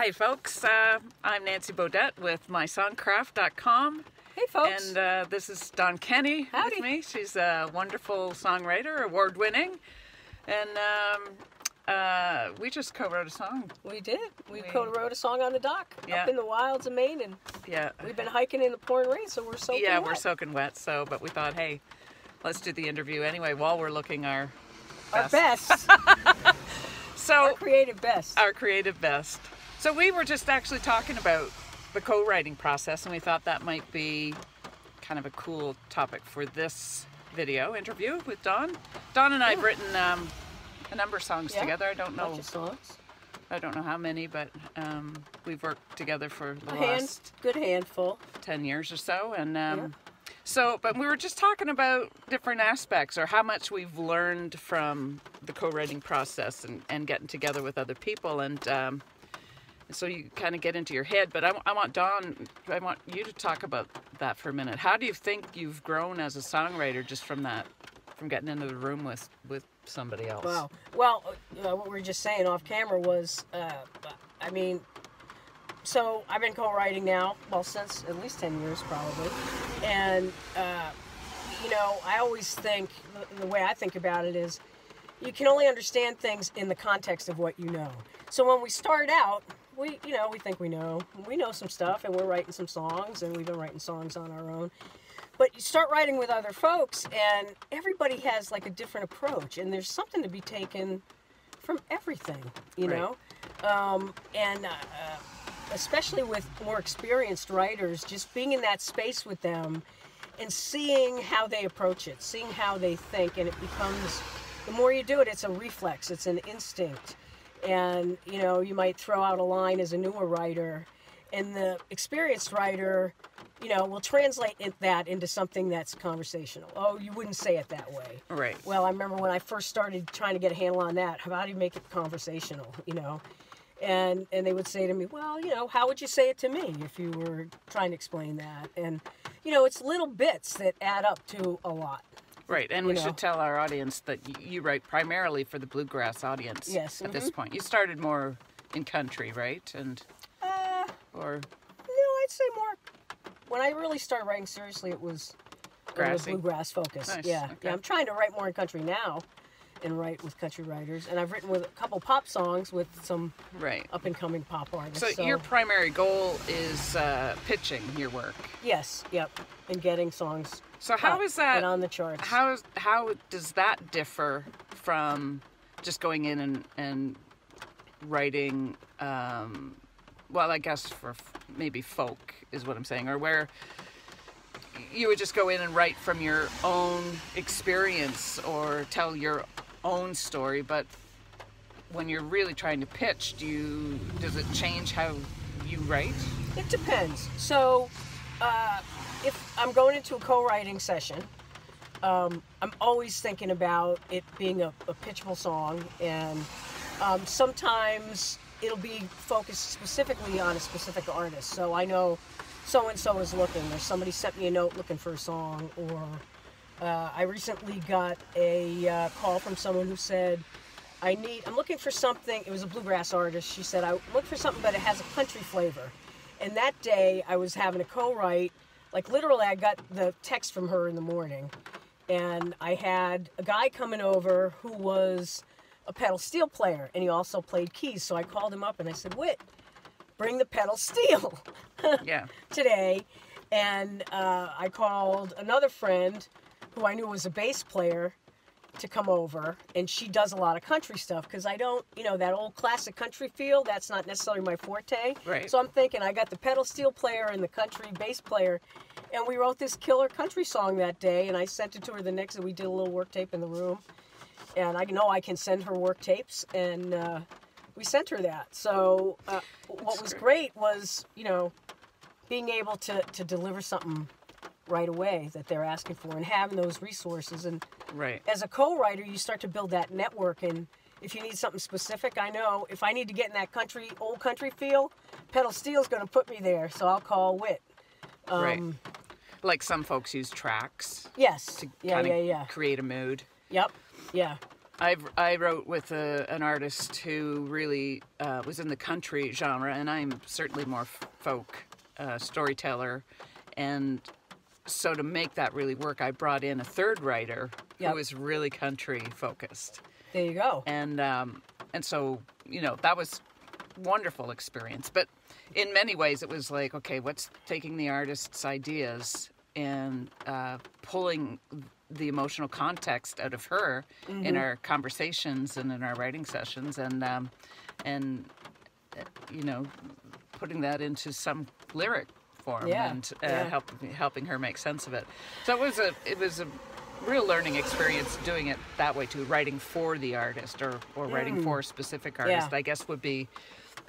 Hi folks, I'm Nancy Beaudette with mysongcraft.com. Hey folks. And this is Dawn Kenney Howdy. with me. She's a wonderful songwriter, award-winning. And we just co-wrote a song. We did. We co-wrote a song on the dock up in the wilds of Maine, and we've been hiking in the pouring rain, so we're soaking wet. Yeah, we're soaking wet, but we thought, hey, let's do the interview anyway while we're looking our best. Our creative best. Our creative best. So we were just actually talking about the co-writing process, and we thought that might be kind of a cool topic for this video interview with Dawn. Dawn and I have written a number of songs together. I don't know. Bunch of songs. I don't know how many, but we've worked together for the last good handful, 10 years or so, and but we were just talking about different aspects or how much we've learned from the co-writing process and getting together with other people, and so you kind of get into your head. But I want you to talk about that for a minute. How do you think you've grown as a songwriter just from getting into the room with somebody else? Wow. Well, what we were just saying off camera was, so I've been co-writing now, since at least 10 years probably. And, I always think, the way I think about it is, you can only understand things in the context of what you know. So when we start out, we think we know some stuff, and we're writing some songs, and we've been writing songs on our own. But you start writing with other folks, and everybody has like a different approach, and there's something to be taken from everything, you know? Especially with more experienced writers, just being in that space with them and seeing how they approach it, seeing how they think, and it becomes, the more you do it, it's a reflex, it's an instinct. And, you might throw out a line as a newer writer, and the experienced writer, will translate that into something that's conversational. Oh, you wouldn't say it that way. Right. Well, I remember when I first started trying to get a handle on that, how do you make it conversational, And they would say to me, well, how would you say it to me if you were trying to explain that? And, it's little bits that add up to a lot. Right, and we should tell our audience that you write primarily for the bluegrass audience. Yes. At this point. You started more in country, right? And No, I'd say more. When I really started writing seriously, it was bluegrass focused. Nice. Yeah. Okay. Yeah, I'm trying to write more in country now and write with country writers. And I've written with a couple pop songs with some up-and-coming pop artists. So your primary goal is pitching your work. Yes, yep, and getting songs how is that on the charts. How does that differ from just going in and writing, I guess for maybe folk is what I'm saying, or where you would just go in and write from your own experience or tell your own story, but when you're really trying to pitch, does it change how you write? It depends. So if I'm going into a co-writing session, I'm always thinking about it being a pitchable song, and sometimes it'll be focused specifically on a specific artist. So I know so-and-so is looking, or somebody sent me a note looking for a song, or I recently got a call from someone who said, I'm looking for something. It was a bluegrass artist. She said, I look for something, but it has a country flavor. And that day I was having a co-write, like literally I got the text from her in the morning, and I had a guy coming over who was a pedal steel player, and he also played keys. So I called him up and I said, Whit, bring the pedal steel today. And I called another friend who I knew was a bass player to come over, and she does a lot of country stuff, because I don't, that old classic country feel, that's not necessarily my forte. Right. So I'm thinking, I got the pedal steel player and the country bass player, and we wrote this killer country song that day, and I sent it to her the next day. We did a little work tape in the room, and I know I can send her work tapes, and we sent her that. So what was great was, being able to deliver something right away that they're asking for, and having those resources. And as a co-writer, you start to build that network, and if you need something specific, I know if I need to get in that old country feel, pedal steel's going to put me there, so I'll call Whit. Like some folks use tracks. Yes. To kind of create a mood. Yep. Yeah. I wrote with an artist who really was in the country genre, and I'm certainly more folk storyteller. And so to make that really work, I brought in a third writer who was really country focused. There you go. And so, that was wonderful experience. But in many ways, it was like, okay, what's taking the artist's ideas and pulling the emotional context out of her in our conversations and in our writing sessions, and putting that into some lyric form and helping her make sense of it. So it was a real learning experience doing it that way too. Writing for the artist or writing for a specific artist, I guess, would be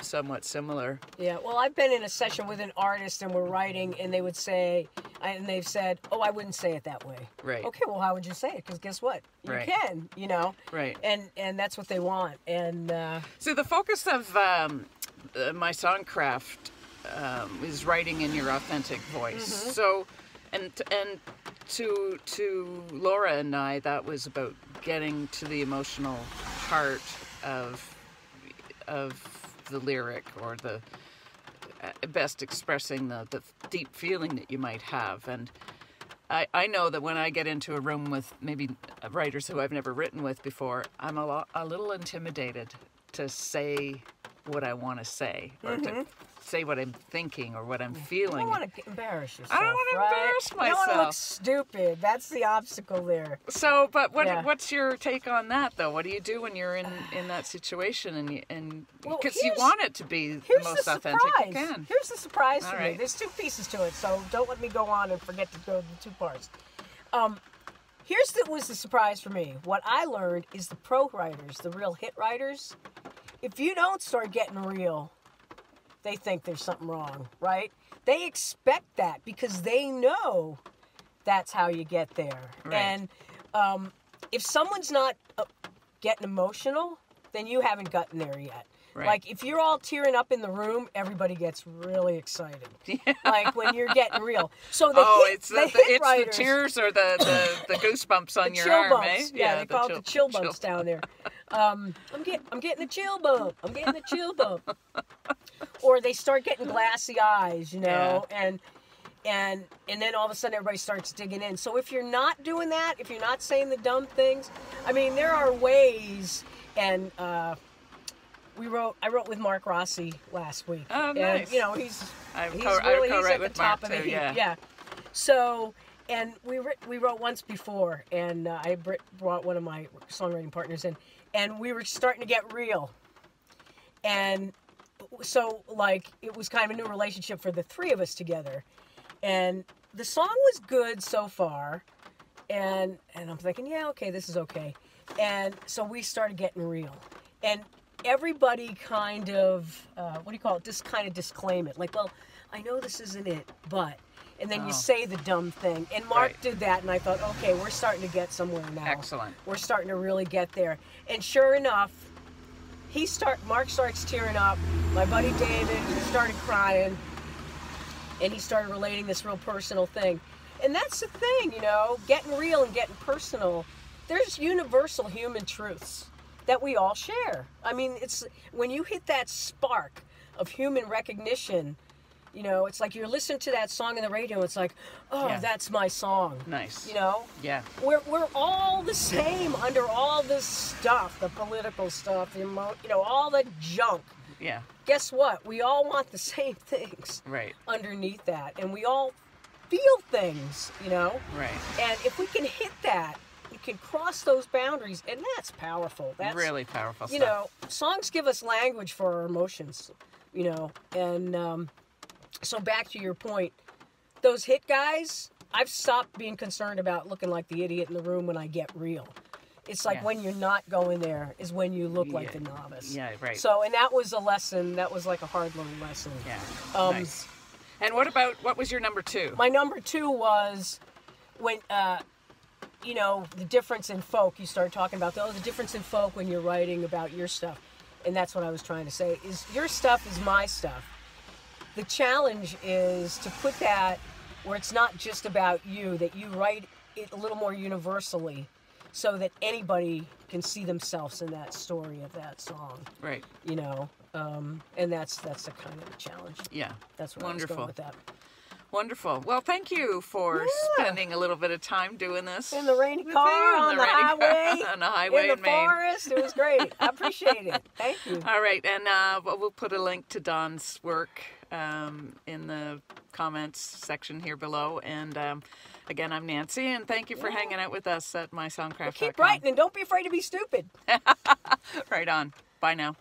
somewhat similar. Yeah, well, I've been in a session with an artist and we're writing, and they would say, and they've said, "Oh, I wouldn't say it that way." Right. Okay, well, how would you say it? Because guess what? You can, Right. And that's what they want. And so the focus of my SongC.R.A.F.T is writing in your authentic voice. So, and to Laura and I, that was about getting to the emotional heart of the lyric, or the best expressing the deep feeling that you might have. And I know that when I get into a room with maybe writers who I've never written with before, I'm a little intimidated to say what I want to say, or to say what I'm thinking or what I'm feeling. You don't want to embarrass yourself. I don't want to embarrass myself. You don't want to look stupid. That's the obstacle there. So, but what's your take on that, though? What do you do when you're in that situation, and because you want it to be the most authentic you can? Here's the surprise for me. There's two pieces to it, so don't let me go on and forget to go to the two parts. Was the surprise for me. What I learned is the pro writers, the real hit writers, if you don't start getting real, they think there's something wrong, right? They expect that because they know that's how you get there. Right. And if someone's not getting emotional, then you haven't gotten there yet. Right. Like, if you're all tearing up in the room, everybody gets really excited. Yeah. Like, when you're getting real. So it's the tears or the goosebumps on your arm, eh? Yeah, they call it the chill bumps down there. I'm getting a chill bump. I'm getting a chill bump. Or they start getting glassy eyes, and then all of a sudden everybody starts digging in. So if you're not doing that, if you're not saying the dumb things, I mean, there are ways, and I wrote with Mark Rossi last week. Oh, nice. And, he's at the top of the heap. Yeah. So, and we wrote once before, and I brought one of my songwriting partners in, and we were starting to get real. And so, like, it was kind of a new relationship for the three of us together. And the song was good so far, and I'm thinking, yeah, okay, this is okay. And so we started getting real. And everybody kind of, just kind of disclaim it. Like, well, I know this isn't it, but... And then you say the dumb thing. And Mark did that, and I thought, okay, we're starting to get somewhere now. Excellent. We're starting to really get there. And sure enough, Mark starts tearing up. My buddy David started crying. And he started relating this real personal thing. And that's the thing, getting real and getting personal. There's universal human truths that we all share. I mean, it's when you hit that spark of human recognition, it's like you're listening to that song on the radio. It's like, that's my song. Nice. Yeah. We're all the same under all this stuff, the political stuff, all the junk. Yeah. Guess what? We all want the same things. Right. Underneath that, and we all feel things. Right. And if we can hit that, we can cross those boundaries, and that's powerful. That's really powerful stuff. Songs give us language for our emotions. And. So back to your point, those hit guys, I've stopped being concerned about looking like the idiot in the room when I get real. It's like when you're not going there is when you look like the novice. Yeah, right. So, and that was a lesson, that was like a hard-learned lesson. Yeah, nice. And what was your number two? My number two was when, the difference in folk, you start talking about, the difference in folk when you're writing about your stuff. And that's what I was trying to say, is your stuff is my stuff. The challenge is to put that where it's not just about you, that you write it a little more universally so that anybody can see themselves in that story of that song. Right. You know, and that's the kind of the challenge. Yeah. That's where Wonderful. I was going with that. Wonderful. Well, thank you for spending a little bit of time doing this. In the rainy car, on the highway, on the highway in the Maine. forest. It was great. I appreciate it. Thank you. All right, and we'll put a link to Don's work in the comments section here below. And again, I'm Nancy, and thank you for hanging out with us at mysongcraft.com. Keep writing, and don't be afraid to be stupid. Right on. Bye now.